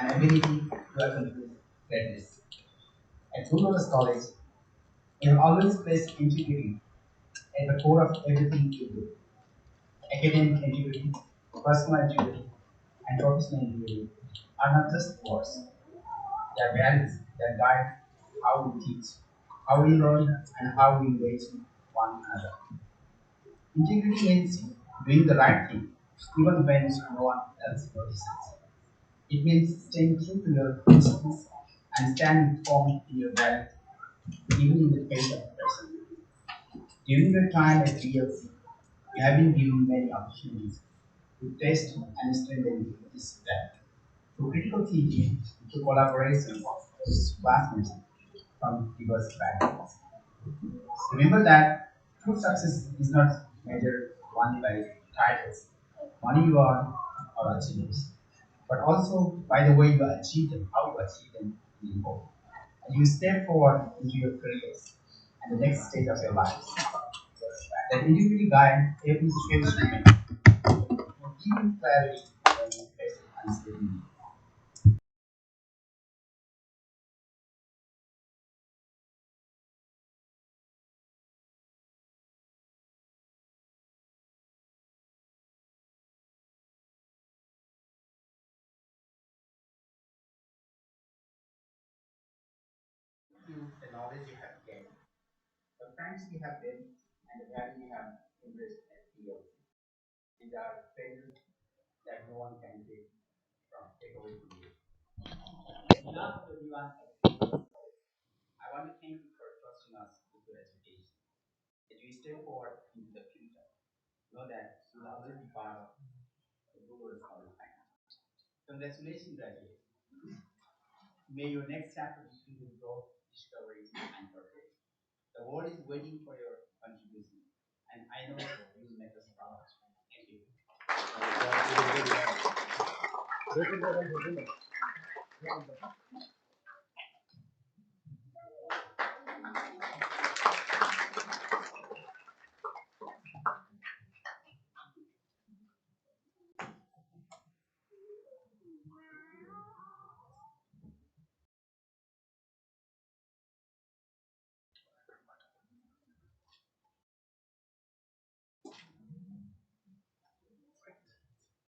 and ability to accomplish greatness. At Lotus College, we have always placed integrity at the core of everything we do. Academic integrity, personal integrity, and professional integrity are not just words, they are values that guide how we teach, how we learn, and how we engage one another. Integrity means doing the right thing, even when no one else notices. It means staying true to your principles and standing firm in your values, even in the face of pressure. During your time at PLC, you have been given many opportunities to test and strengthen this value through critical thinking, through collaboration with classmates from diverse backgrounds. Remember that true success is not measured only by titles, money you earn, or achievements, but also by the way you achieve them, how you achieve them is important. As you step forward into your careers and the next stage of your lives, that individually guide every choice you make, will give you clarity when you face uncertainty. You, the knowledge you have gained, the friends you have built, and the value you have embraced at PLC. These are treasures that no one can take away from you. Enough to everyone at PLC. I want to thank you for trusting us with your education. As you step forward into the future, know that you will always be part of the Lotus College family. Congratulations, graduates. May your next chapter be filled with growth, discovery, and purpose. The world is waiting for your contribution, and I know you will make us proud. Thank you.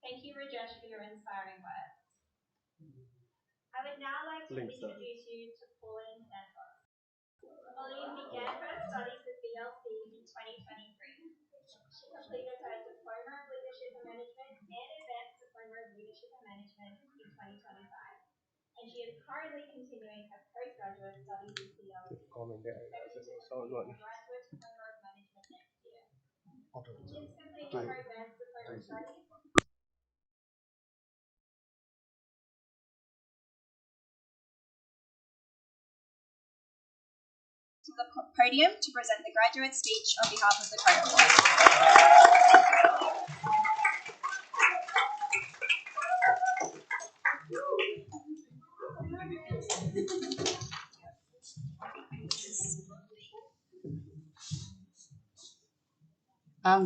Thank you, Rajesh, for your inspiring words. I would now like to introduce you to Pauline Santos. Pauline began her studies with BLC in 2023. She completed her Diploma of Leadership and Management and Advanced Diploma of Leadership and Management in 2025. And she is currently continuing her postgraduate studies with BLC, expected to complete her Graduate Diploma of Management next year. Since completing her Advanced Diploma studies, to the podium to present the graduate speech on behalf of the cohort.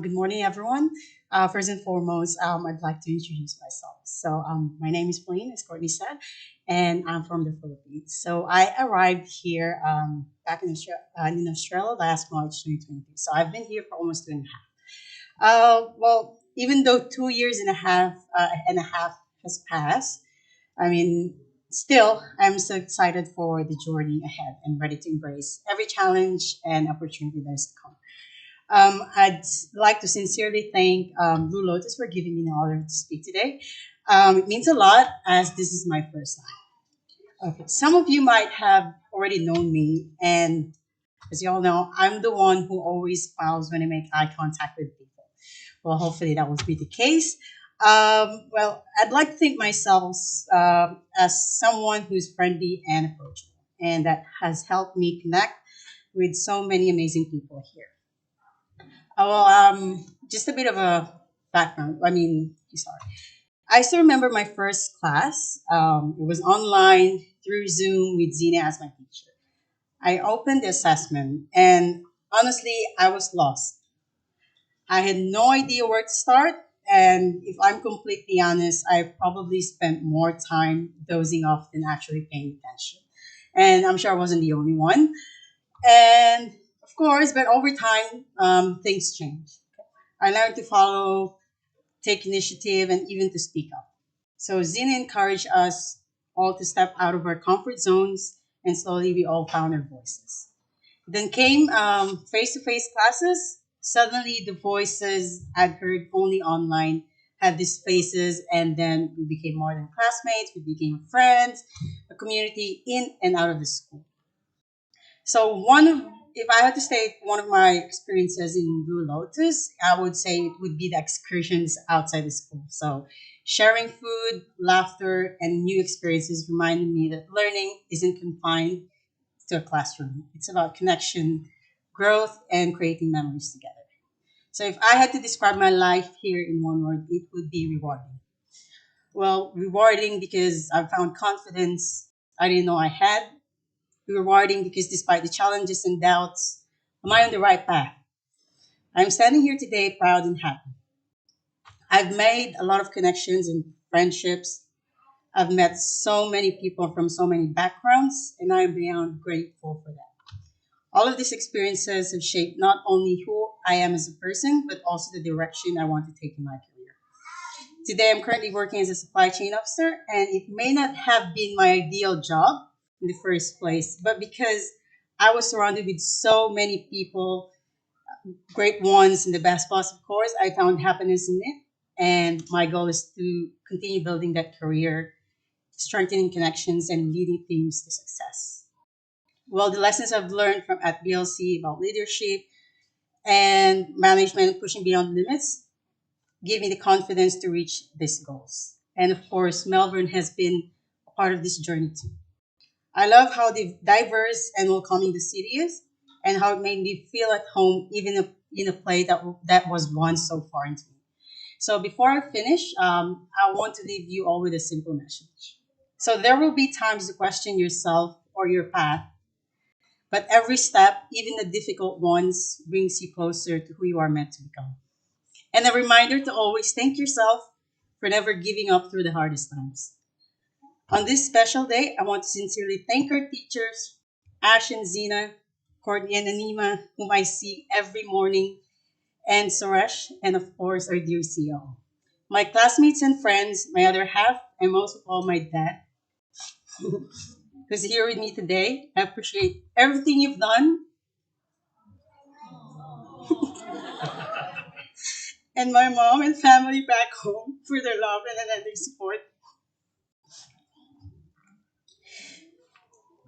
Good morning, everyone. First and foremost, I'd like to introduce myself. My name is Pauline, as Courtney said, and I'm from the Philippines. So, I arrived here back in Australia last March 2023. So, I've been here for almost 2.5. Even though 2 years and a half has passed, I mean, still, I'm so excited for the journey ahead and ready to embrace every challenge and opportunity that is to come. I'd like to sincerely thank Blue Lotus for giving me the honor to speak today. It means a lot as this is my first time. Okay, some of you might have already known me, and as you all know, I'm the one who always smiles when I make eye contact with people. Well, hopefully that will be the case. I'd like to think myself as someone who's friendly and approachable, and that has helped me connect with so many amazing people here. Just a bit of a background. Sorry. I still remember my first class. It was online through Zoom with Zina as my teacher. I opened the assessment, and honestly, I was lost. I had no idea where to start, And if I'm completely honest, I probably spent more time dozing off than actually paying attention. And I'm sure I wasn't the only one. And of course, but over time, things change. I learned to follow, take initiative, and even to speak up. So Zina encouraged us all to step out of our comfort zones, and slowly we all found our voices. Then came face to face classes. Suddenly, the voices I'd heard only online had these spaces, and then we became more than classmates, we became friends, a community in and out of the school. So if I had to state one of my experiences in Blue Lotus, I would say it would be the excursions outside the school. So sharing food, laughter, and new experiences reminded me that learning isn't confined to a classroom. It's about connection, growth, and creating memories together. So if I had to describe my life here in one word, it would be rewarding. Well, rewarding because I found confidence I didn't know I had, rewarding because despite the challenges and doubts, am I on the right path? I'm standing here today proud and happy. I've made a lot of connections and friendships. I've met so many people from so many backgrounds, and I am beyond grateful for that. All of these experiences have shaped not only who I am as a person, but also the direction I want to take in my career. Today, I'm currently working as a supply chain officer, and it may not have been my ideal job in the first place, but because I was surrounded with so many people, great ones, and the best boss, of course, I found happiness in it. And my goal is to continue building that career, strengthening connections, and leading teams to success. Well, the lessons I've learned from at BLC about leadership and management pushing beyond limits gave me the confidence to reach these goals. And of course, Melbourne has been a part of this journey too. I love how diverse and welcoming the city is, and how it made me feel at home, even in a place that was once so foreign to me. So before I finish, I want to leave you all with a simple message. So there will be times to question yourself or your path, but every step, even the difficult ones, brings you closer to who you are meant to become. And a reminder to always thank yourself for never giving up through the hardest times. On this special day, I want to sincerely thank our teachers, Ash and Zina, Courtney and Anima, whom I see every morning, and Suresh, and of course, our dear CEO. My classmates and friends, my other half, and most of all, my dad, who's here with me today. I appreciate everything you've done, and my mom and family back home for their love and their support.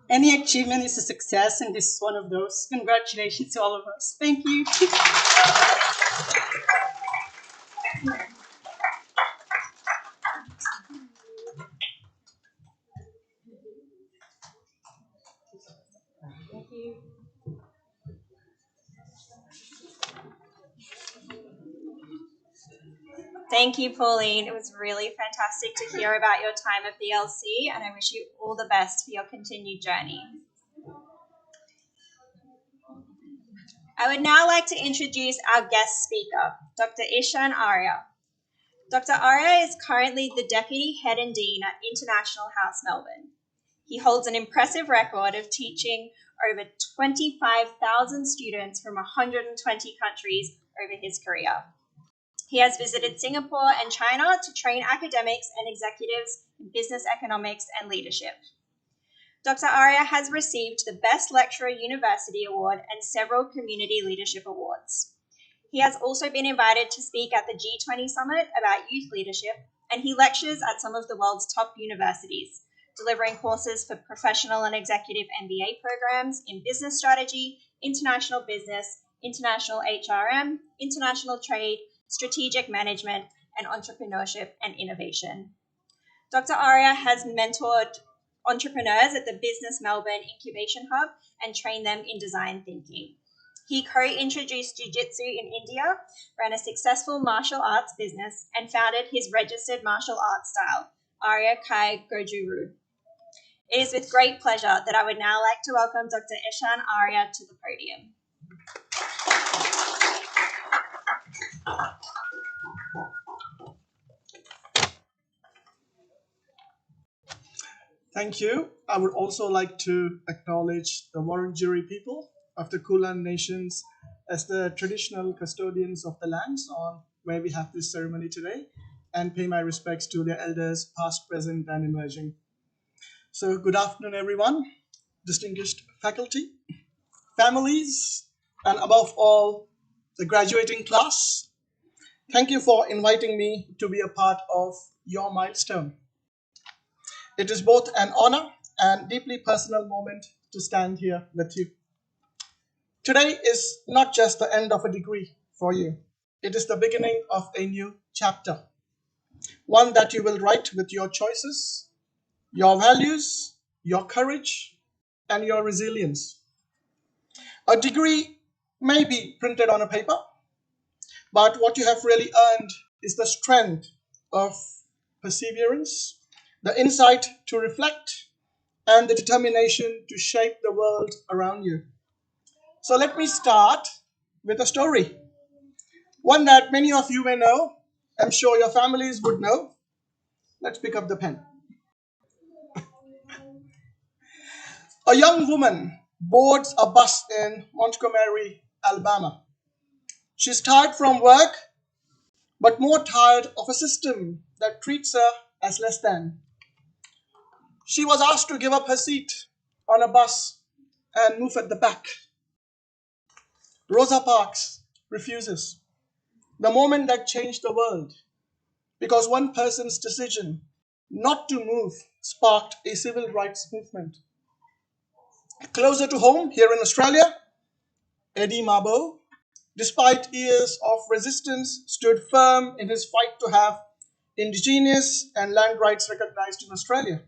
Any achievement is a success, and this is one of those. Congratulations to all of us. Thank you. Thank you, Pauline. It was really fantastic to hear about your time at BLC, and I wish you all the best for your continued journey. I would now like to introduce our guest speaker, Dr. Ishan Arya. Dr. Arya is currently the Deputy Head and Dean at International House Melbourne. He holds an impressive record of teaching over 25,000 students from 120 countries over his career. He has visited Singapore and China to train academics and executives in business economics and leadership. Dr. Arya has received the Best Lecturer University Award and several community leadership awards. He has also been invited to speak at the G20 Summit about youth leadership, and he lectures at some of the world's top universities, delivering courses for professional and executive MBA programs in business strategy, international business, international HRM, international trade, strategic management, and entrepreneurship and innovation. Dr. Arya has mentored entrepreneurs at the Business Melbourne Incubation Hub and trained them in design thinking. He co-introduced Jiu-Jitsu in India, ran a successful martial arts business, and founded his registered martial arts style, Arya Kai Gojuru. It is with great pleasure that I would now like to welcome Dr. Ishan Arya to the podium. Thank you. I would also like to acknowledge the Wurundjeri people of the Kulin Nations as the traditional custodians of the lands on where we have this ceremony today, and pay my respects to their elders, past, present, and emerging. So, good afternoon, everyone, distinguished faculty, families, and above all, the graduating class. Thank you for inviting me to be a part of your milestone. It is both an honor and deeply personal moment to stand here with you. Today is not just the end of a degree for you, it is the beginning of a new chapter, one that you will write with your choices, your values, your courage, and your resilience. A degree may be printed on a paper, but what you have really earned is the strength of perseverance, the insight to reflect, and the determination to shape the world around you. So let me start with a story, one that many of you may know. I'm sure your families would know. Let's pick up the pen. A young woman boards a bus in Montgomery, Alabama. She's tired from work, but more tired of a system that treats her as less than. She was asked to give up her seat on a bus and move at the back. Rosa Parks refuses. The moment that changed the world, because one person's decision not to move sparked a civil rights movement. Closer to home, here in Australia, Eddie Mabo, despite years of resistance, stood firm in his fight to have Indigenous and land rights recognized in Australia.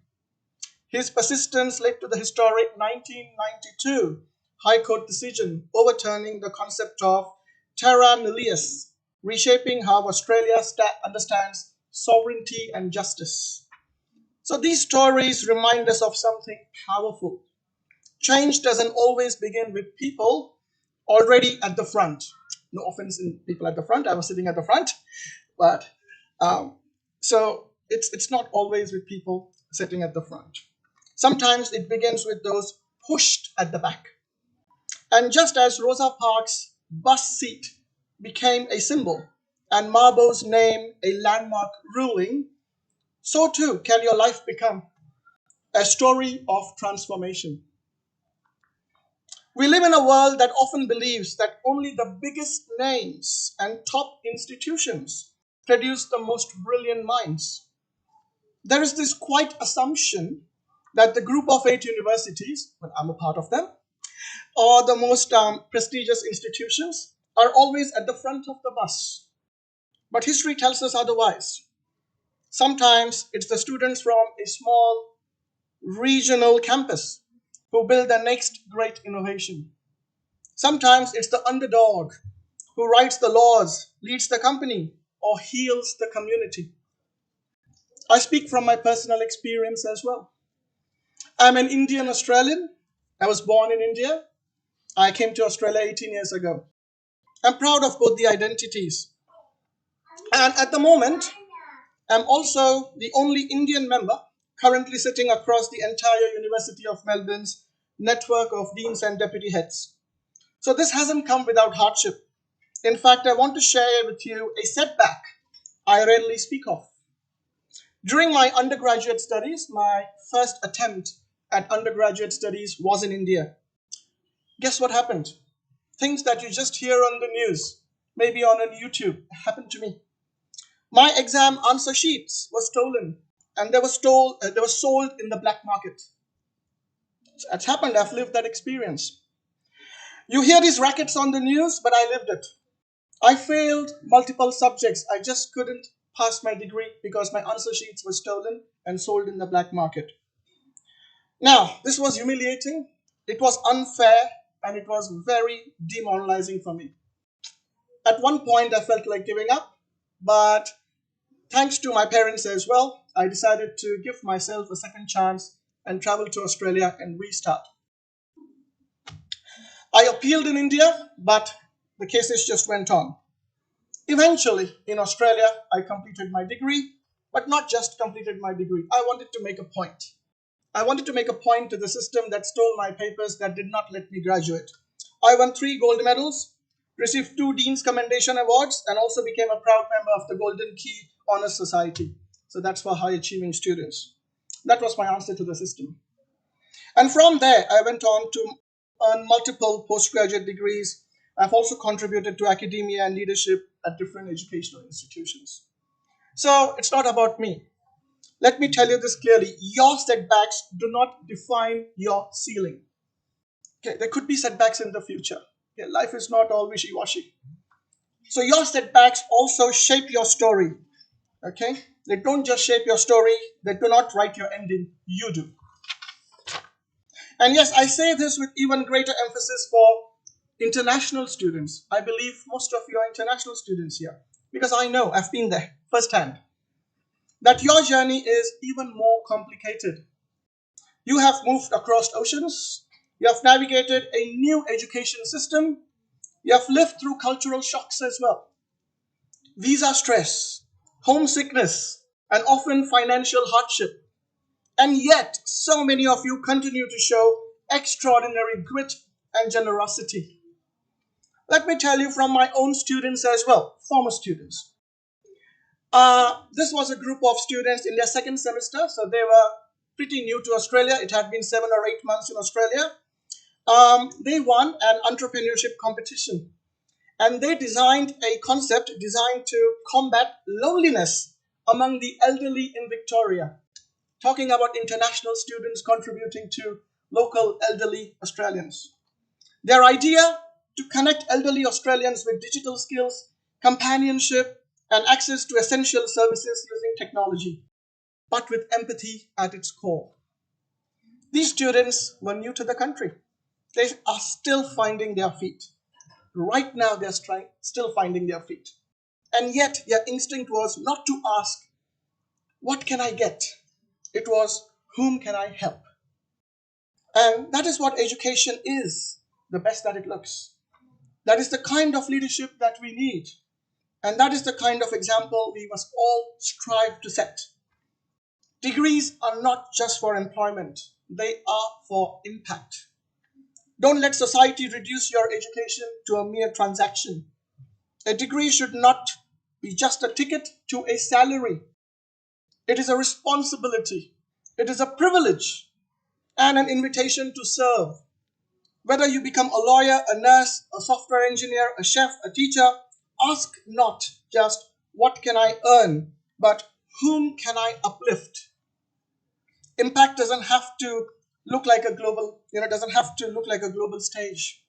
His persistence led to the historic 1992 High Court decision overturning the concept of terra nullius, reshaping how Australia understands sovereignty and justice. So these stories remind us of something powerful. Change doesn't always begin with people already at the front. No offense in people at the front. I was sitting at the front, but um, so it's not always with people sitting at the front. Sometimes it begins with those pushed at the back. And just as Rosa Parks' bus seat became a symbol and Marbo's name a landmark ruling, so too can your life become a story of transformation. We live in a world that often believes that only the biggest names and top institutions produce the most brilliant minds. There is this quite assumption that the group of 8 universities, but I'm a part of them, or the most prestigious institutions are always at the front of the bus. But history tells us otherwise. Sometimes it's the students from a small regional campus who build the next great innovation. Sometimes it's the underdog who writes the laws, leads the company, or heals the community. I speak from my personal experience as well. I'm an Indian Australian. I was born in India. I came to Australia 18 years ago. I'm proud of both the identities. And at the moment, I'm also the only Indian member currently sitting across the entire University of Melbourne's network of deans and deputy heads. So this hasn't come without hardship. In fact, I want to share with you a setback I rarely speak of. During my undergraduate studies, my first attempt at undergraduate studies was in India. Guess what happened? Things that you just hear on the news, maybe on YouTube, happened to me. My exam answer sheets were stolen, and they were sold in the black market. It's happened. I've lived that experience. You hear these rackets on the news, but I lived it. I failed multiple subjects. I just couldn't pass my degree because my answer sheets were stolen and sold in the black market. Now, this was humiliating, it was unfair, and it was very demoralizing for me. At one point, I felt like giving up, but thanks to my parents as well, I decided to give myself a second chance and travel to Australia and restart. I appealed in India, but the cases just went on. Eventually, in Australia, I completed my degree, but not just completed my degree. I wanted to make a point. I wanted to make a point to the system that stole my papers, that did not let me graduate. I won 3 gold medals, received 2 Dean's Commendation Awards, and also became a proud member of the Golden Key Honors Society. So that's for high achieving students. That was my answer to the system. And from there, I went on to earn multiple postgraduate degrees. I've also contributed to academia and leadership at different educational institutions. So it's not about me. Let me tell you this clearly. Your setbacks do not define your ceiling. Okay, there could be setbacks in the future. Okay, life is not all wishy-washy. So your setbacks also shape your story. Okay? They don't just shape your story, they do not write your ending. You do. And yes, I say this with even greater emphasis for international students. I believe most of you are international students here because I know, I've been there firsthand, that your journey is even more complicated. You have moved across oceans, you have navigated a new education system, you have lived through cultural shocks as well, visa stress, homesickness, and often financial hardship. And yet, so many of you continue to show extraordinary grit and generosity. Let me tell you from my own students as well, former students. This was a group of students in their second semester, so they were pretty new to Australia. It had been 7 or 8 months in Australia. They won an entrepreneurship competition, and they designed a concept designed to combat loneliness among the elderly in Victoria, talking about international students contributing to local elderly Australians. Their idea to connect elderly Australians with digital skills, companionship, and access to essential services using technology, but with empathy at its core. These students were new to the country. They are still finding their feet. Right now, they're still finding their feet. And yet, their instinct was not to ask, what can I get? It was, whom can I help? And that is what education is, the best that it looks. That is the kind of leadership that we need. And that is the kind of example we must all strive to set. Degrees are not just for employment, they are for impact. Don't let society reduce your education to a mere transaction. A degree should not be just a ticket to a salary. It is a responsibility, it is a privilege, and an invitation to serve. Whether you become a lawyer, a nurse, a software engineer, a chef, a teacher, ask not just what can I earn, but whom can I uplift? Impact doesn't have to look like a global, doesn't have to look like a global stage.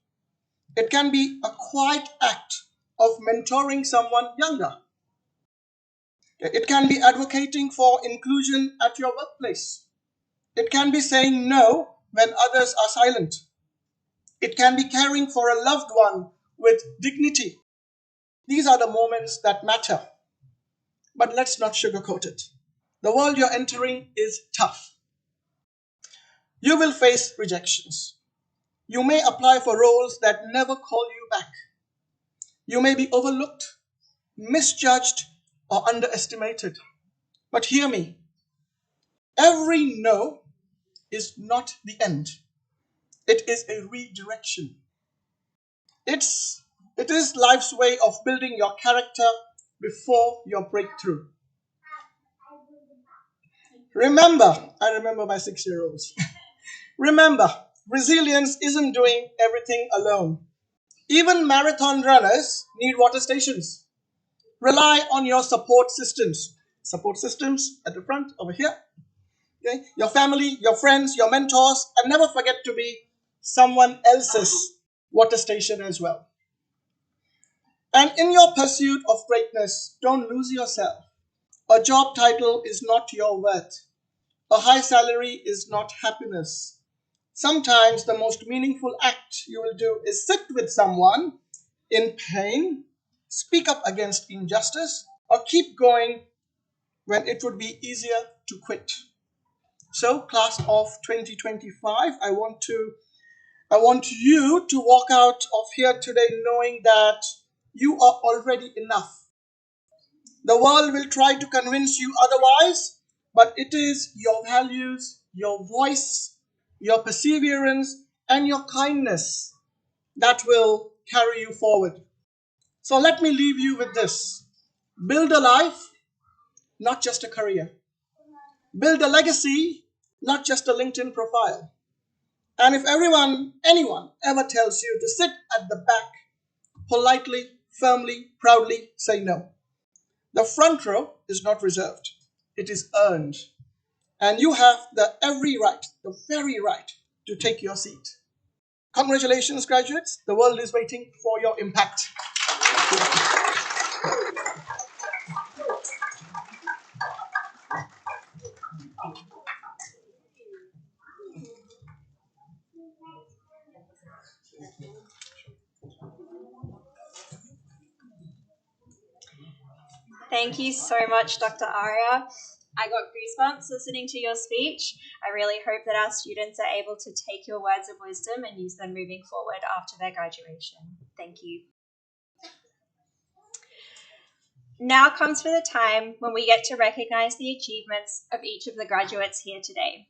It can be a quiet act of mentoring someone younger. It can be advocating for inclusion at your workplace. It can be saying no when others are silent. It can be caring for a loved one with dignity. These are the moments that matter. But let's not sugarcoat it. The world you're entering is tough. You will face rejections. You may apply for roles that never call you back. You may be overlooked, misjudged, or underestimated. But hear me, every no is not the end. It is a redirection. It's, it is life's way of building your character before your breakthrough. I remember my 6-year-olds. Remember, resilience isn't doing everything alone. Even marathon runners need water stations. Rely on your support systems. Support systems at the front over here. Okay? Your family, your friends, your mentors, and never forget to be someone else's water station as well. And in your pursuit of greatness, don't lose yourself. A job title is not your worth. A high salary is not happiness. Sometimes the most meaningful act you will do is sit with someone in pain, speak up against injustice, or keep going when it would be easier to quit. So, class of 2025, I want you to walk out of here today knowing that you are already enough. The world will try to convince you otherwise, but it is your values, your voice, your perseverance, and your kindness that will carry you forward. So let me leave you with this. Build a life, not just a career. Build a legacy, not just a LinkedIn profile. And if anyone ever tells you to sit at the back, politely, firmly, proudly say no. The front row is not reserved, it is earned. And you have the very right, to take your seat. Congratulations, graduates. The world is waiting for your impact. Thank you so much, Dr. Arya. I got goosebumps listening to your speech. I really hope that our students are able to take your words of wisdom and use them moving forward after their graduation. Thank you. Now comes for the time when we get to recognize the achievements of each of the graduates here today.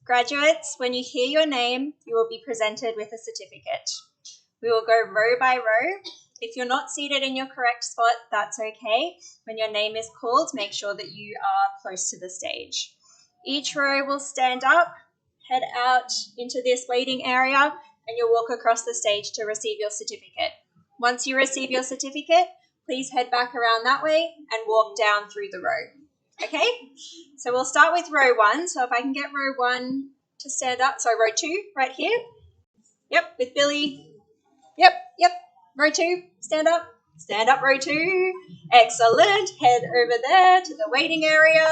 Graduates, when you hear your name, you will be presented with a certificate. We will go row by row. If you're not seated in your correct spot, that's okay. When your name is called, make sure that you are close to the stage. Each row will stand up, head out into this waiting area, and you'll walk across the stage to receive your certificate. Once you receive your certificate, please head back around that way and walk down through the row. Okay? So we'll start with row 1. So if I can get row 1 to stand up. So row 2, right here. Yep, with Billy. Yep. Row 2, stand up. Stand up, row 2. Excellent. Head over there to the waiting area.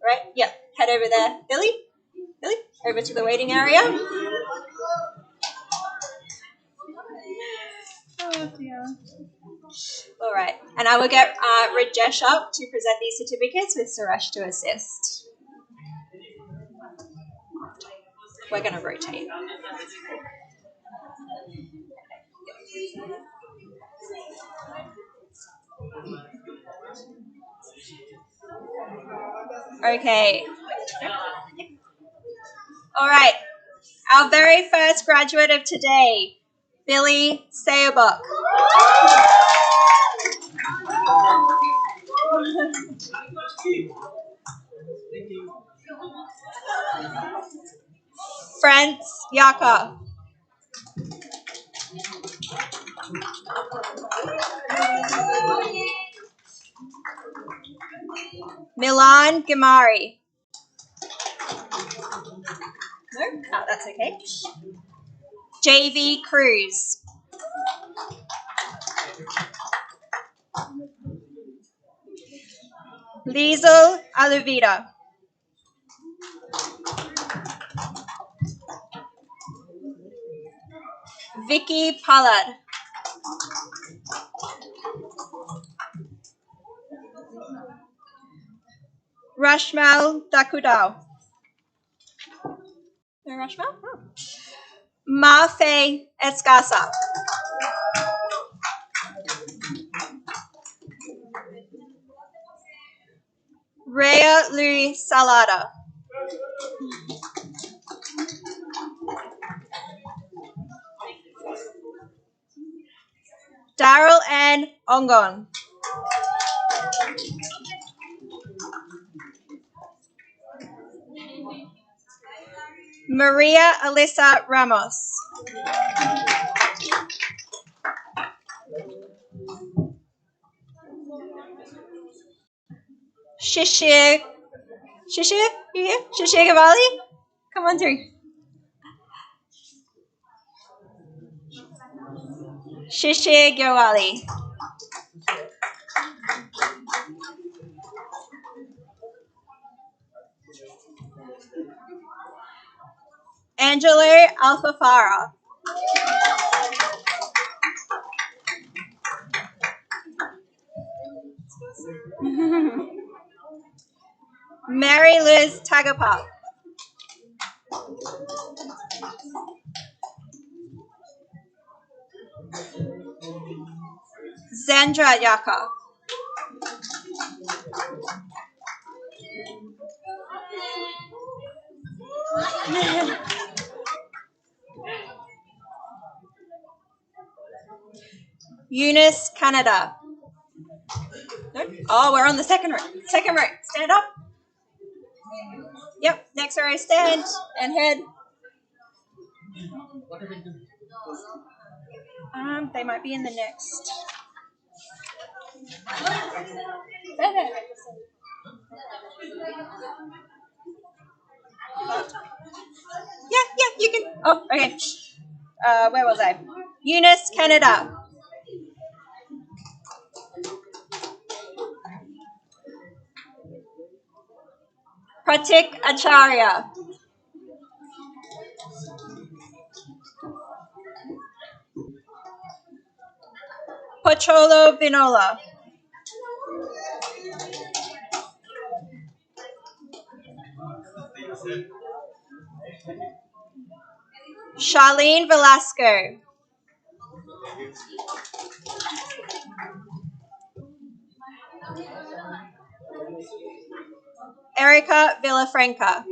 Right, yep. Head over there. Billy, over to the waiting area. Oh, dear. All right, and I will get Rajesh up to present these certificates with Suresh to assist. We're going to rotate. Okay. All right. Our very first graduate of today, Billy Sayabok. France Yaka. Milan Gamari. No? Oh, that's okay. JV Cruz. Liesel Aluvida. Vicky Pollard. Rashmal Dakudao. No Rashmal? Oh. Mafe Escasa. Rhea Louis Salada. Daryl N. Ongon. Maria Alyssa Ramos. Shishir. Shishir? You here? Shishir Gavali? Come on through. Shishir Gavali. Angelo Alfafara. Mary Liz Tagapop. Zandra Yaka. Eunice, Canada. Nope. Oh, we're on the second row. Second row. Stand up. Yep. Next row. Stand and head. They might be in the next. There. Yeah, you can. Oh, okay. Where was I? Eunice, Canada. Pratik Acharya. Pocholo Vinola. Charlene Velasco. Erica Villafranca.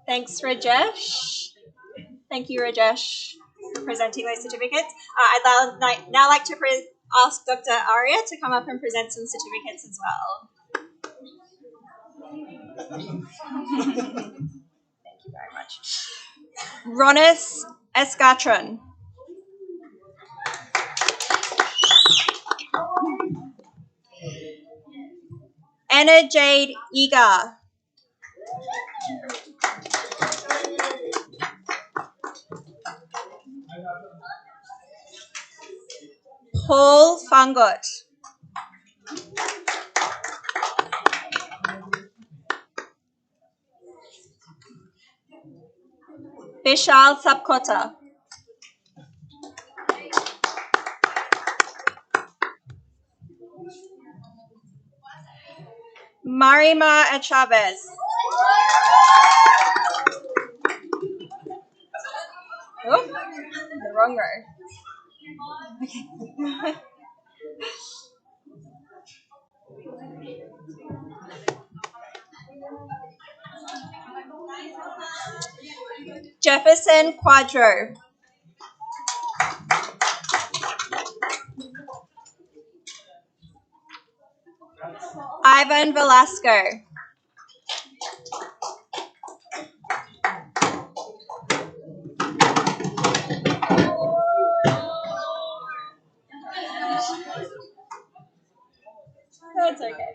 Thanks, Rajesh. Thank you, Rajesh, for presenting those certificates. I'd now like to ask Dr. Arya to come up and present some certificates as well. Thank you very much. Ronis Escatron. Anna Jade Egar. Paul Fangot. Vishal Sapkota. Marima Chavez. Oh, the wrong row. Okay. Jefferson Quadro. Ivan Velasco. That's okay.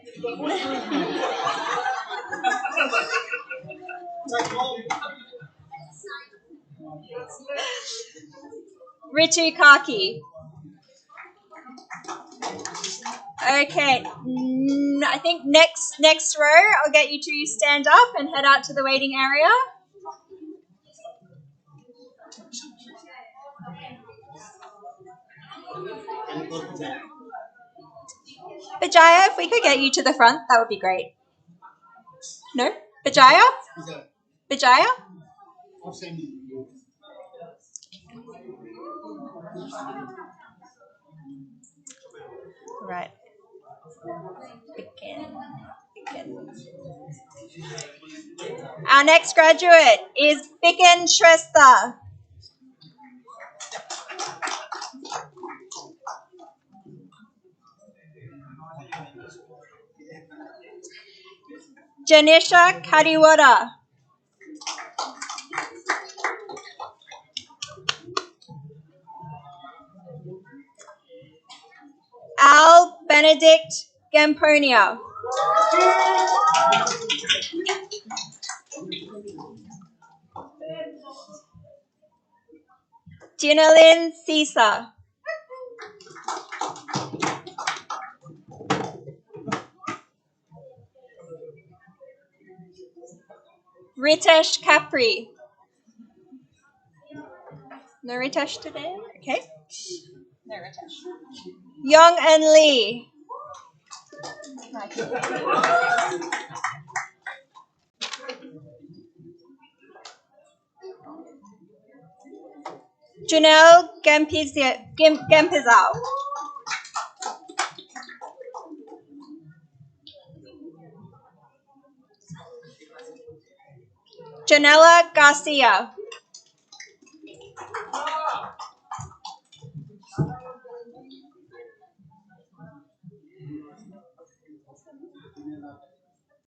Richie Kaki. Okay, I think next row, I'll get you to stand up and head out to the waiting area. Vijaya, if we could get you to the front, that would be great. No? Vijaya? Vijaya? Right. Begin. Our next graduate is Bikin Shrestha. Janisha Kadiwada. Al Benedict Gamponia. Ginalyn Sisa. Ritesh Capri. No Ritesh today? Okay. No Ritesh. Young and Lee. Janelle Gempizal. Janella Garcia.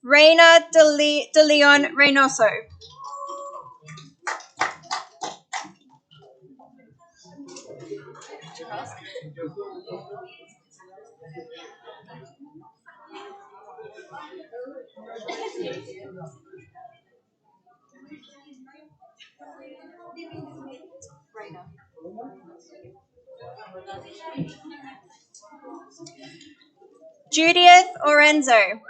Reina de Leon Reynoso. Judith Orenzo.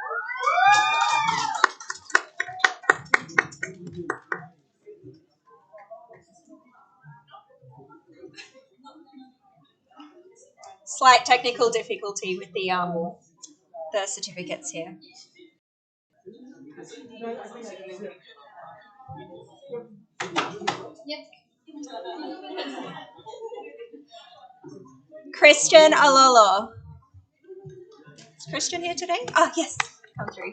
Slight technical difficulty with the certificates here. Christian Alolo. Is Christian here today? Oh, yes. Come through.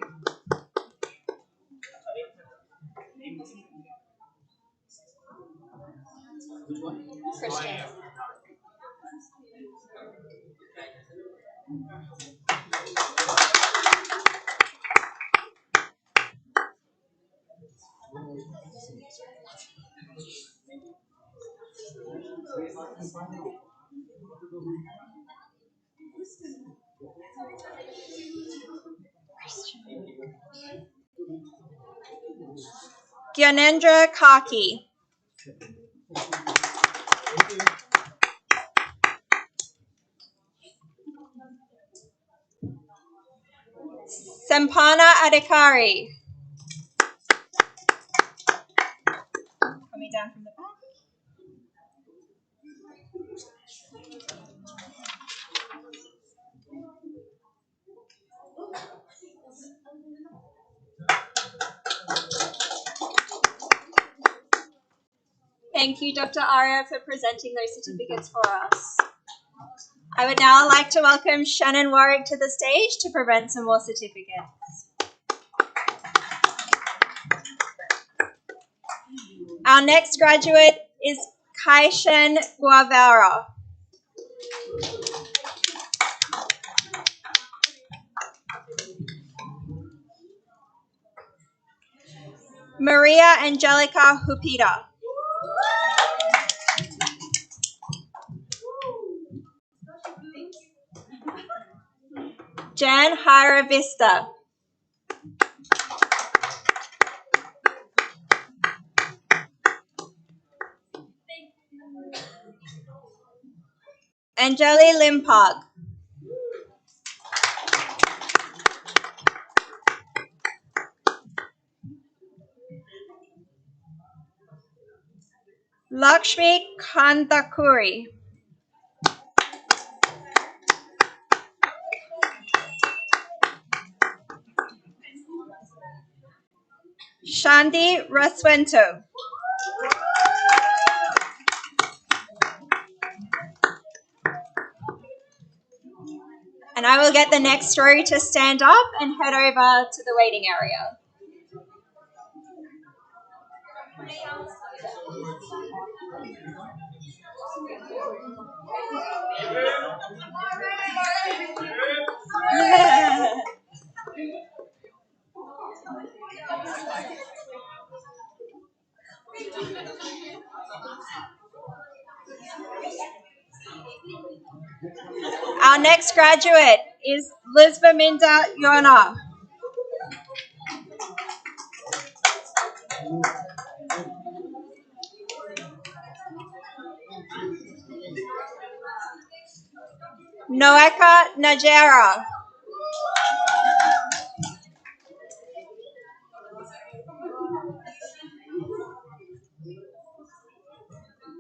Christian. Gyanendra Kaki. Sempana Adhikari. Coming down from the back. Thank you, Dr. Arya, for presenting those certificates for us. I would now like to welcome Shannon Warwick to the stage to present some more certificates. Our next graduate is Kaishan Guavara. Maria Angelica Hupita. Jan Hira Vista. Angeli Limpog. Lakshmi Kandakuri. Shandi Raswento. And I will get the next row to stand up and head over to the waiting area. Yeah. Our next graduate is Lizbaminda Yona. Noeka Najera.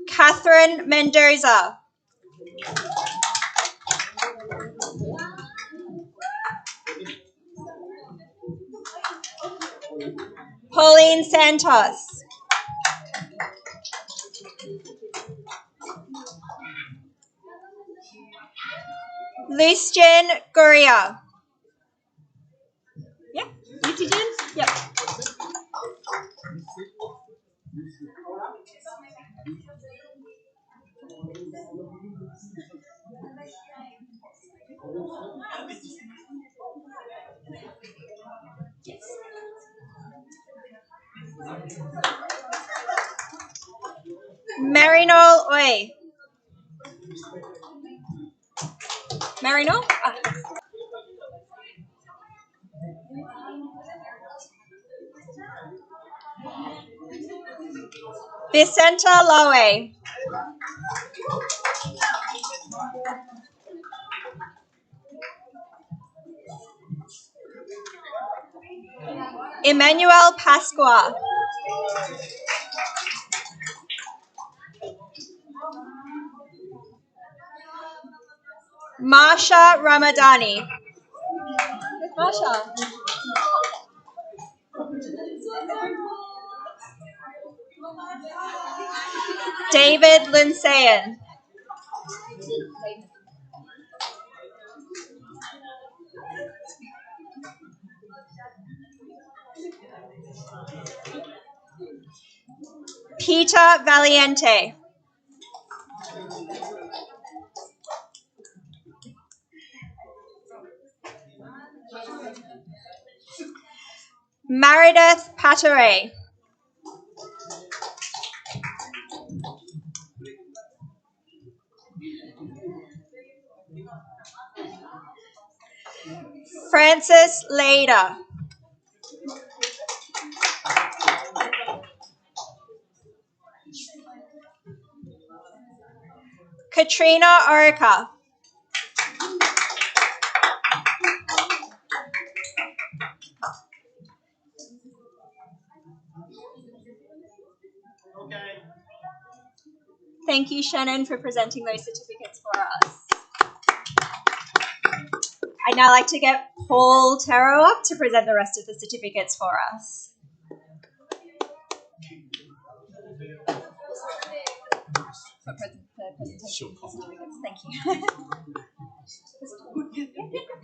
Catherine Mendoza. Pauline Santos. Lucian Guria. Yeah, Lucian? Yep. Marinol Oy. Marinol? Ah. Vicenta Lowe. Emmanuel Pasqua. Marsha Ramadani. Marsha. David Linsayan. Peter Valiente. Meredith Pateray. Francis Leda. Katrina Orica. Thank you, Shannon, for presenting those certificates for us. I'd now like to get Paul Terro up to present the rest of the certificates for us. For presentation of the certificates. Thank you.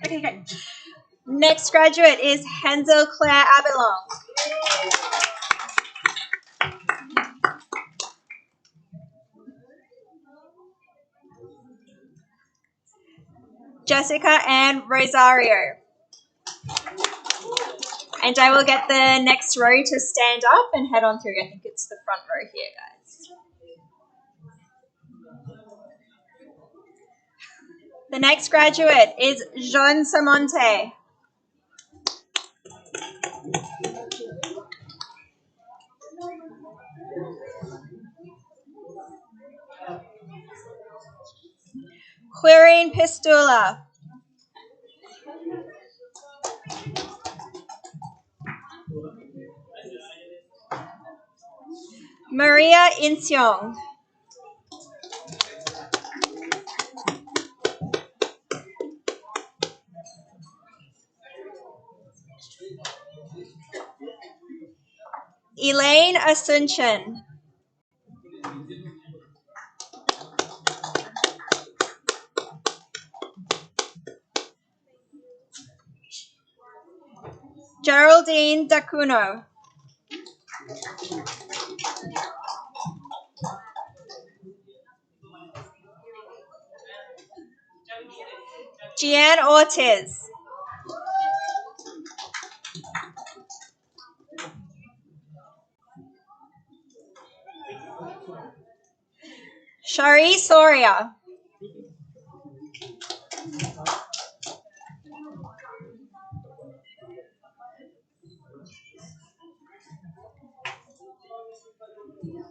Okay, great. Next graduate is Hansel Claire Abelong. Jessica Ann Rosario. And I will get the next row to stand up and head on through. I think it's the front row here, guys. The next graduate is Jean Samonte. Quirine Pistula. Maria Inseong. Elaine Asuncion. Geraldine Dacuno. Jeanne Ortiz. Shari Soria.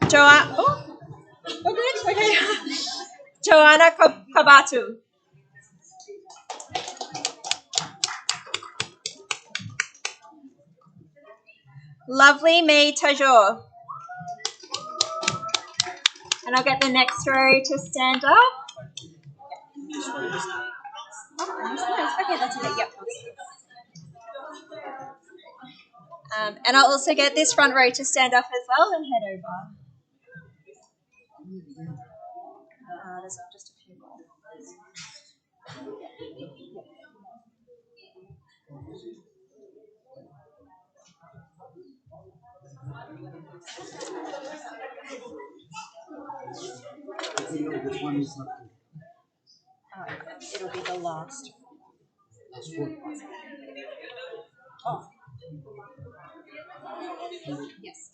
Joanna. Oh, good. Okay. Joanna Kabatu. Lovely May Tajor. And I'll get the next row to stand up. Okay, that's okay. Yep. And I'll also get this front row to stand up as well and head over. There's just a few more. Which one is not good? It'll be the last. That's what. Oh, yes.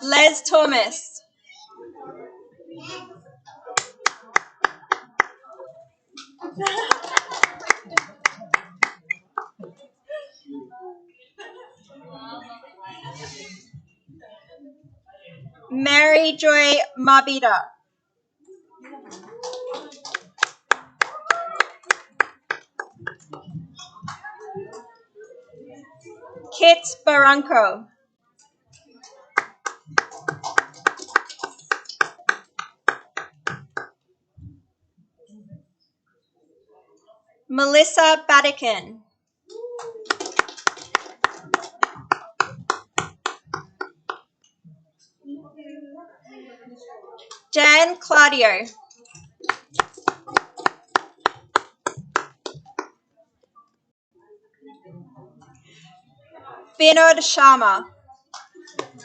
Les Thomas. Mary Joy Mabida. Kit Barranco. Melissa Badikin. Jan Claudio. Vinod Sharma.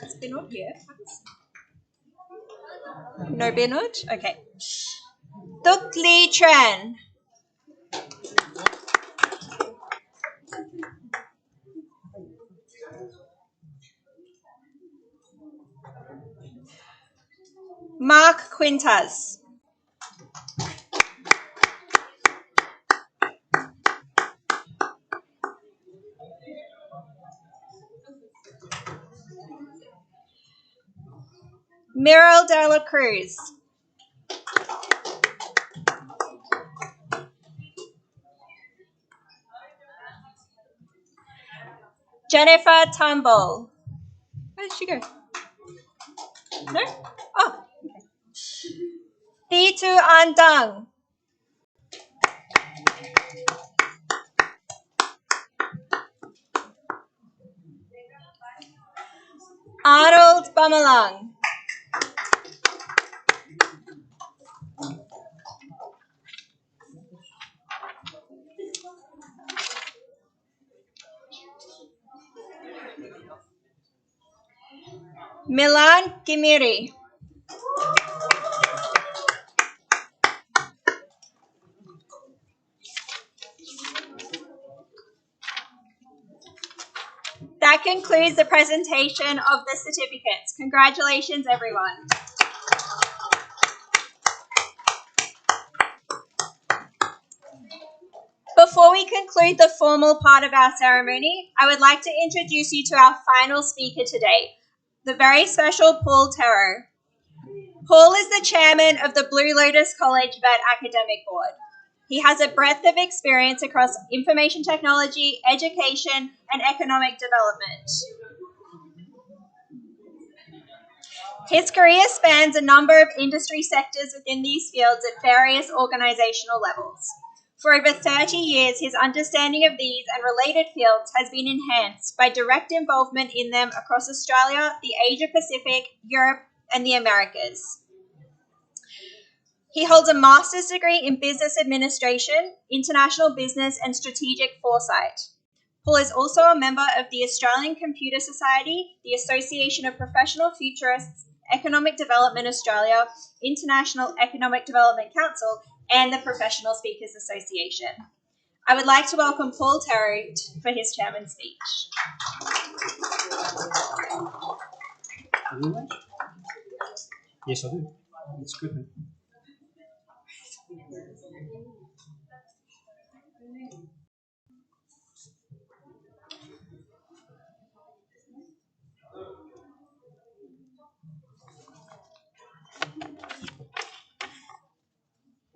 Is Vinod here? No Vinod? Okay. Duk Lee Tran. Mark Quintas. Meryl De La Cruz. Jennifer Tumble. Where did she go? No? Oh. Thitu Andang. Arnold Bamalang. Milan Gimiri. That concludes the presentation of the certificates. Congratulations, everyone. Before we conclude the formal part of our ceremony, I would like to introduce you to our final speaker today, the very special Paul Terro. Paul is the chairman of the Blue Lotus College VET Academic Board. He has a breadth of experience across information technology, education, and economic development. His career spans a number of industry sectors within these fields at various organizational levels. For over 30 years, his understanding of these and related fields has been enhanced by direct involvement in them across Australia, the Asia Pacific, Europe, and the Americas. He holds a master's degree in business administration, international business, and strategic foresight. Paul is also a member of the Australian Computer Society, the Association of Professional Futurists, Economic Development Australia, International Economic Development Council, and the Professional Speakers Association. I would like to welcome Paul Terro for his chairman's speech. Yes, I do. It's good.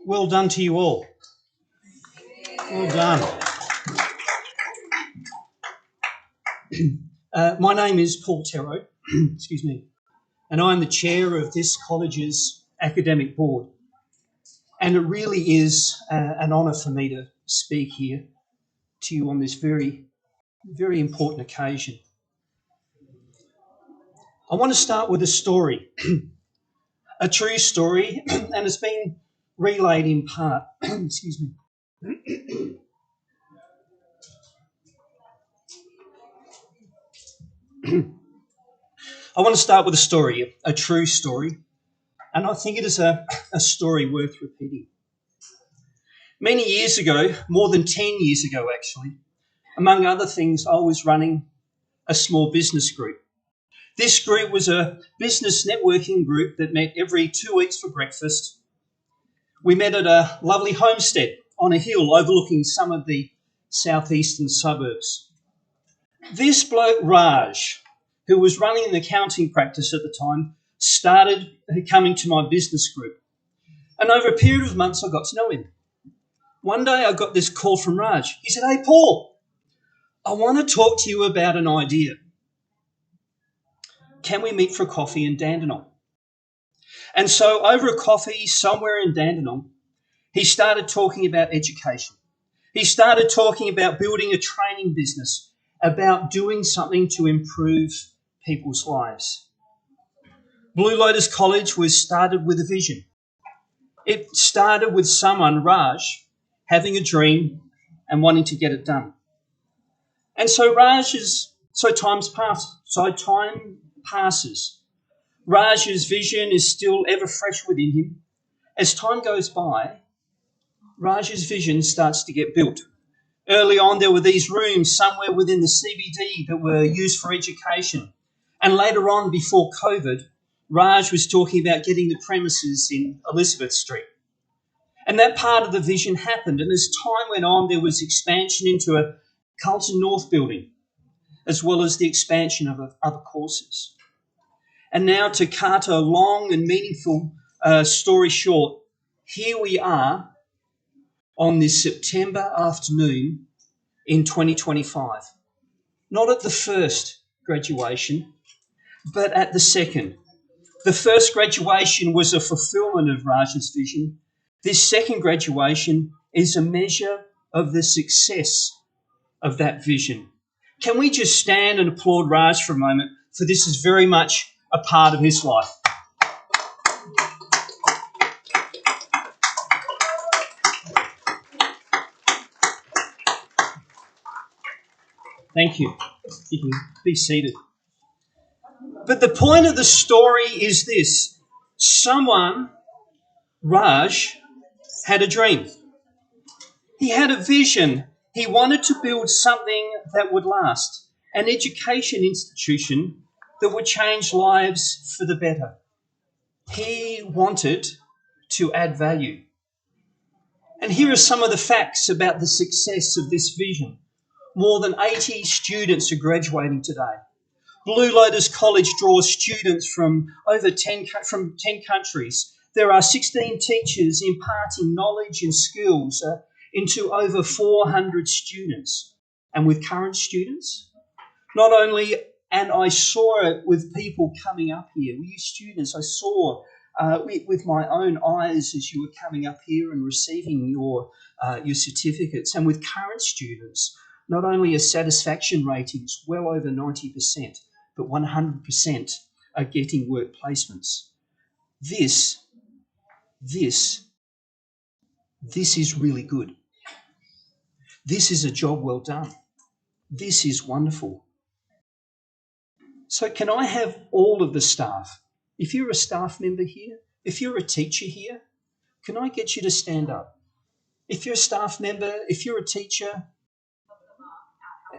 Well done to you all. Well done. My name is Paul Terro, excuse me, and I'm the chair of this college's academic board. And it really is an honour for me to speak here to you on this very, very important occasion. I want to start with a story, a true story, and it's been relayed in part, excuse me, I want to start with a story, a true story, and I think it is a story worth repeating. Many years ago, more than 10 years ago actually, among other things, I was running a small business group. This group was a business networking group that met every 2 weeks for breakfast. We met at a lovely homestead on a hill overlooking some of the southeastern suburbs. This bloke, Raj, who was running an accounting practice at the time, started coming to my business group. And over a period of months, I got to know him. One day I got this call from Raj. He said, "Hey, Paul, I want to talk to you about an idea. Can we meet for a coffee in Dandenong?" And so over a coffee somewhere in Dandenong, he started talking about education. He started talking about building a training business, about doing something to improve people's lives. Blue Lotus College was started with a vision. It started with someone, Raj, having a dream and wanting to get it done. And so time passes. Raj's vision is still ever fresh within him. As time goes by, Raj's vision starts to get built. Early on, there were these rooms somewhere within the CBD that were used for education. And later on, before COVID, Raj was talking about getting the premises in Elizabeth Street. And that part of the vision happened. And as time went on, there was expansion into a Carlton North building, as well as the expansion of other courses. And now, to cut a long and meaningful story short, here we are on this September afternoon in 2025. Not at the first graduation, but at the second. The first graduation was a fulfillment of Raj's vision. This second graduation is a measure of the success of that vision. Can we just stand and applaud Raj for a moment? For this is very much a part of his life. Thank you. You can be seated. But the point of the story is this. Someone, Raj, had a dream. He had a vision. He wanted to build something that would last, an education institution that would change lives for the better. He wanted to add value. And here are some of the facts about the success of this vision. More than 80 students are graduating today. Blue Lotus College draws students from over 10 countries. There are 16 teachers imparting knowledge and skills into over 400 students. And with current students, not only, and I saw it with people coming up here, with you students, I saw with my own eyes as you were coming up here and receiving your certificates. And with current students, not only are satisfaction ratings well over 90%, but 100% are getting work placements. This is really good. This is a job well done. This is wonderful. So can I have all of the staff? If you're a staff member here, if you're a teacher here, can I get you to stand up? If you're a staff member, if you're a teacher,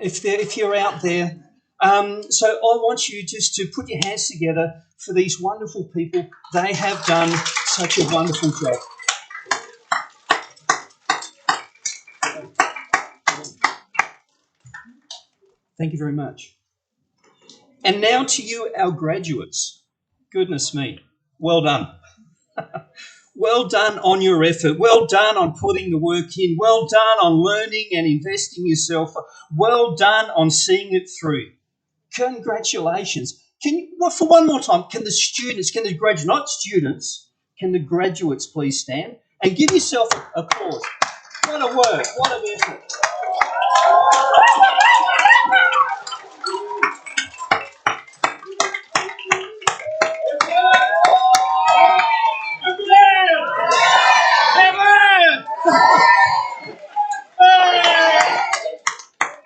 if you're out there, so I want you just to put your hands together for these wonderful people. They have done such a wonderful job. Thank you very much. And now to you, our graduates. Goodness me, well done. Well done on your effort. Well done on putting the work in. Well done on learning and investing yourself. Well done on seeing it through. Congratulations. Can you, well, for one more time, can the graduates, not students, can the graduates please stand and give yourself applause? What a work, what an effort.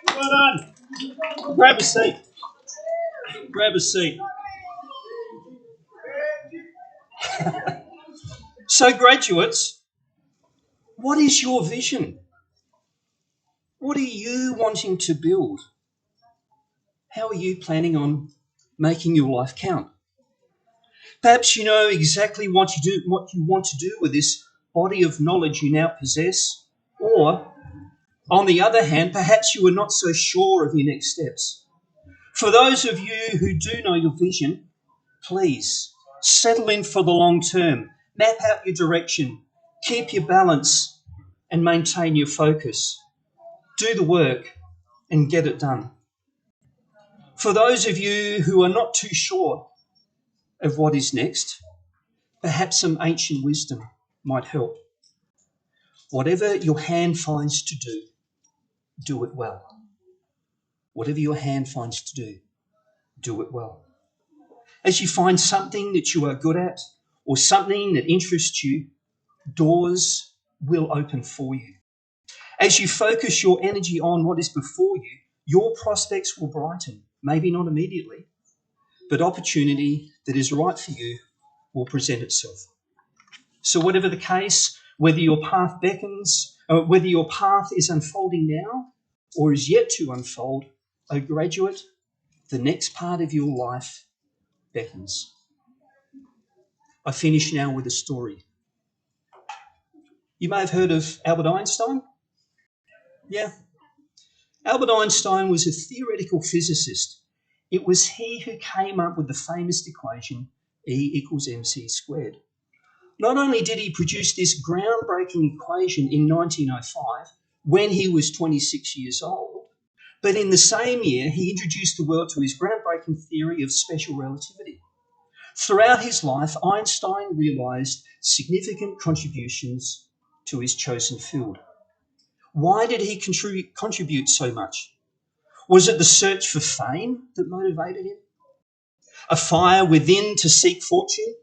Well done. Grab a seat. Grab a seat. So, graduates, what is your vision? What are you wanting to build? How are you planning on making your life count? Perhaps you know exactly what you want to do with this body of knowledge you now possess, or on the other hand, perhaps you are not so sure of your next steps. For those of you who do know your vision, please settle in for the long term, map out your direction, keep your balance, and maintain your focus. Do the work and get it done. For those of you who are not too sure of what is next, perhaps some ancient wisdom might help. Whatever your hand finds to do, do it well. Whatever your hand finds to do it well. As you find something that you are good at or something that interests you, doors will open for you. As you focus your energy on what is before you, your prospects will brighten. Maybe not immediately, but opportunity that is right for you will present itself. So whatever the case, whether your path beckons, whether your path is unfolding now or is yet to unfold, O graduate, the next part of your life beckons. I finish now with a story. You may have heard of Albert Einstein. Yeah. Albert Einstein was a theoretical physicist. It was he who came up with the famous equation E equals mc squared. Not only did he produce this groundbreaking equation in 1905 when he was 26 years old, but in the same year he introduced the world to his groundbreaking theory of special relativity. Throughout his life, Einstein realised significant contributions to his chosen field. Why did he contribute so much? Was it the search for fame that motivated him? A fire within to seek fortune?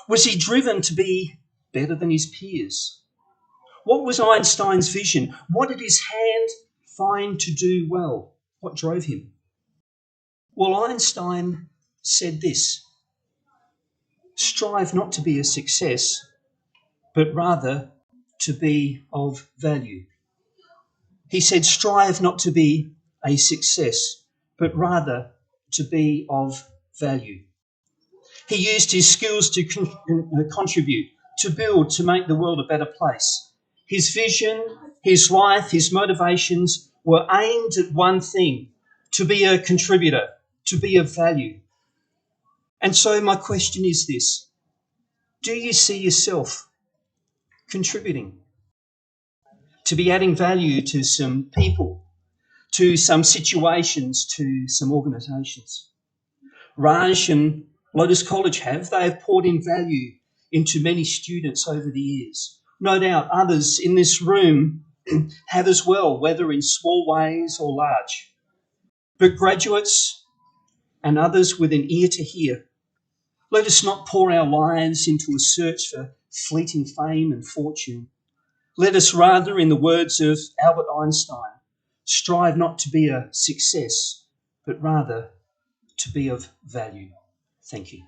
Was he driven to be better than his peers? What was Einstein's vision? What did his hand find to do well? What drove him? Well, Einstein said this: strive not to be a success, but rather to be of value. He said, strive not to be a success, but rather to be of value. He used his skills to contribute, to build, to make the world a better place. His vision, his life, his motivations were aimed at one thing: to be a contributor, to be of value. And so my question is this: do you see yourself contributing? To be adding value to some people, to some situations, to some organisations? Raj and Lotus College they have poured in value into many students over the years. No doubt others in this room have as well, whether in small ways or large. But graduates and others with an ear to hear, let us not pour our lives into a search for fleeting fame and fortune. Let us rather, in the words of Albert Einstein, strive not to be a success, but rather to be of value. Thank you.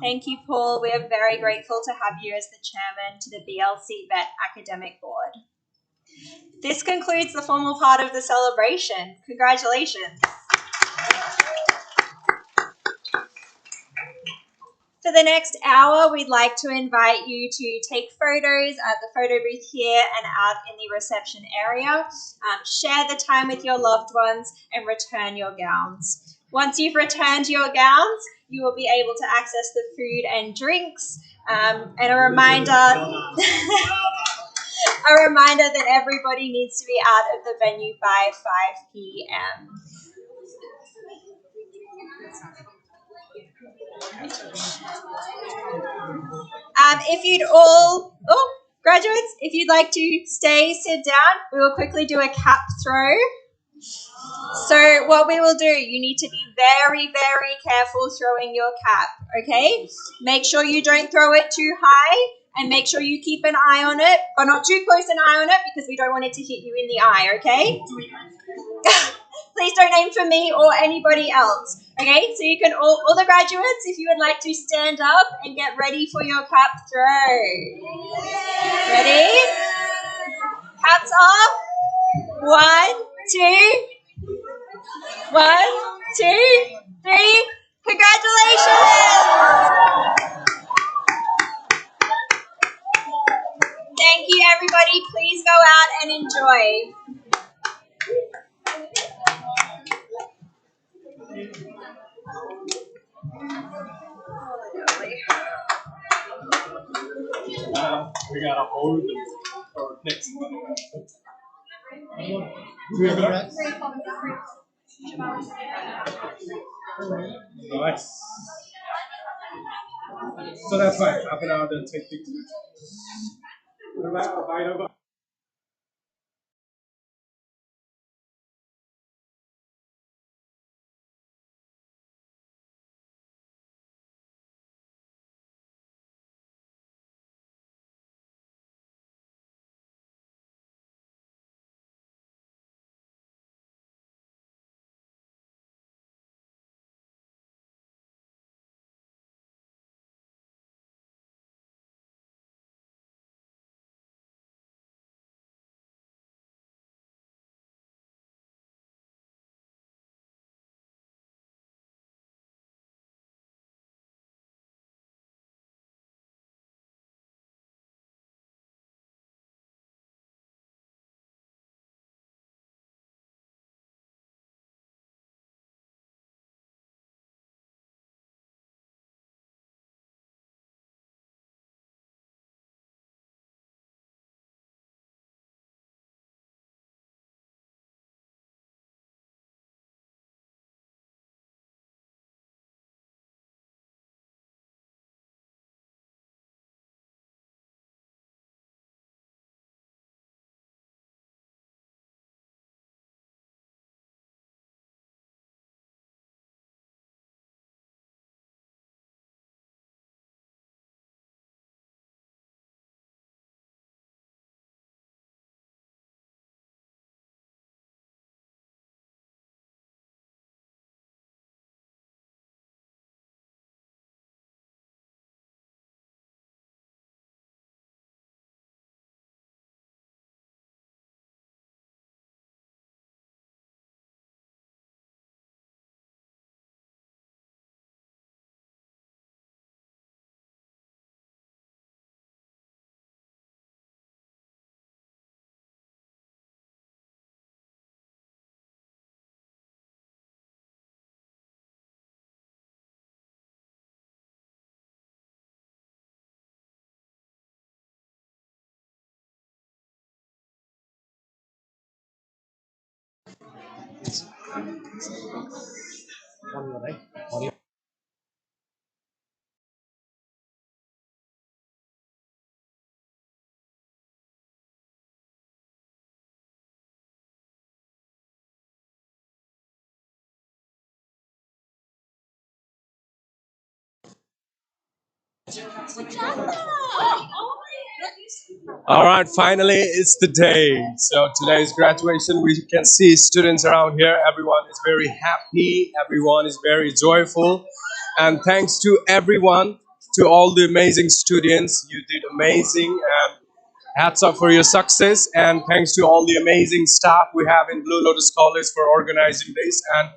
Thank you, Paul. We are very grateful to have you as the chairman to the BLC Vet Academic Board. This concludes the formal part of the celebration. Congratulations. For the next hour, we'd like to invite you to take photos at the photo booth here and out in the reception area. Share the time with your loved ones and return your gowns. Once you've returned your gowns, you will be able to access the food and drinks. And a reminder that everybody needs to be out of the venue by 5 p.m. If you'd all... Oh, Graduates, if you'd like to sit down, we will quickly do a cap throw. So what we will do, you need to be very, very careful throwing your cap, okay? Make sure you don't throw it too high and make sure you keep an eye on it, but not too close an eye on it because we don't want it to hit you in the eye, okay? Please don't aim for me or anybody else, okay? So you can, all the graduates, if you would like to stand up and get ready for your cap throw. Ready? Caps off. 1, 2, 1, 2, 3. Congratulations! Thank you, everybody. Please go out and enjoy. We gotta hold them for next. Nice. So that's fine. Half an hour, then take pictures. All right, finally, it's the day. So today's graduation, we can see students around here. Everyone is very happy. Everyone is very joyful. And thanks to everyone, to all the amazing students. You did amazing. And hats off for your success. And thanks to all the amazing staff we have in Blue Lotus College for organizing this. And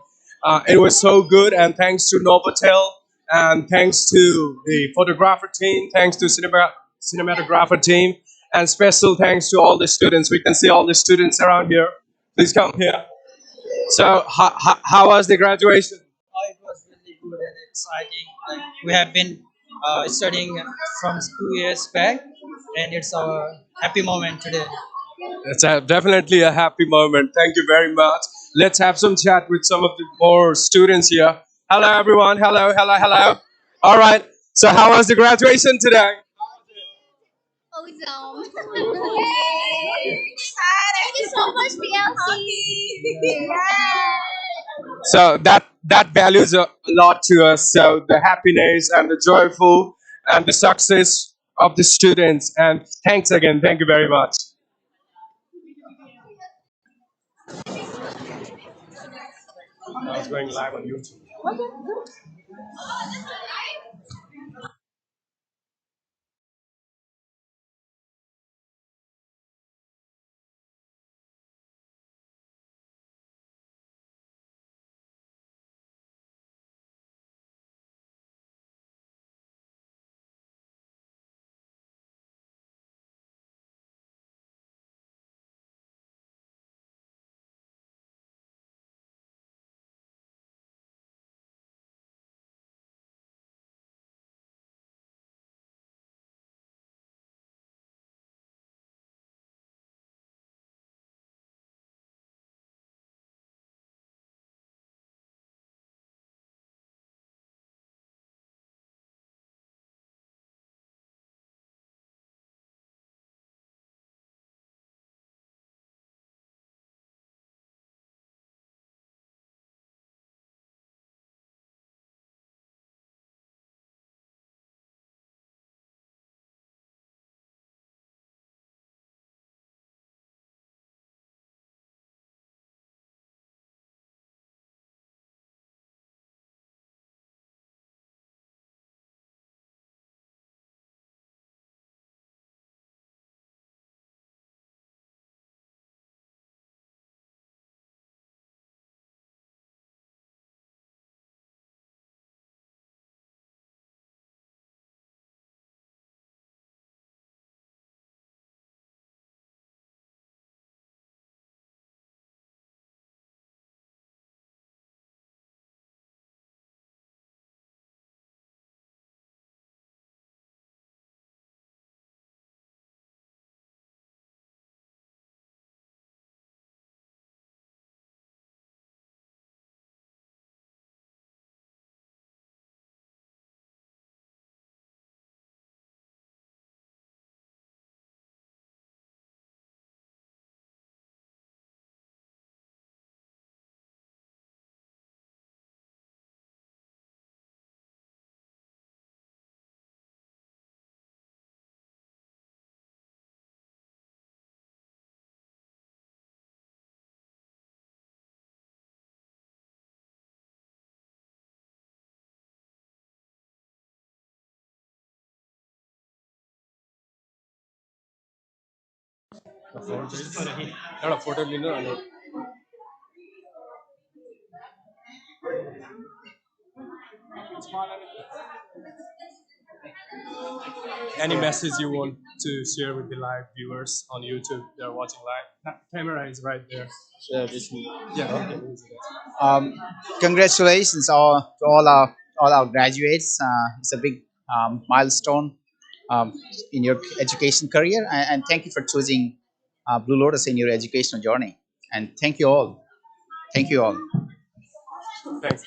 it was so good. And thanks to Novotel. And thanks to the photographer team. Thanks to cinematographer team. And special thanks to all the students. We can see all the students around here. Please come here. So, how was the graduation? Oh, it was really good and exciting. Like we have been studying from 2 years back, and it's our happy moment today. It's definitely a happy moment. Thank you very much. Let's have some chat with some of the more students here. Hello, everyone. Hello, hello, hello. All right. So, how was the graduation today? Thank you so much, PLC. So that values a lot to us. So the happiness and the joyful and the success of the students. And thanks again. Thank you very much. I was going live on YouTube. एउटा photo लिनु अनि any message you want to share with the live viewers on YouTube? They're watching live. That camera is right there. So this Yeah. Okay. um, congratulations to all our graduates. It's a big milestone um, in your education career, and thank you for choosing Blue Lotus in your educational journey. And thank you all. Thank you all. Thanks.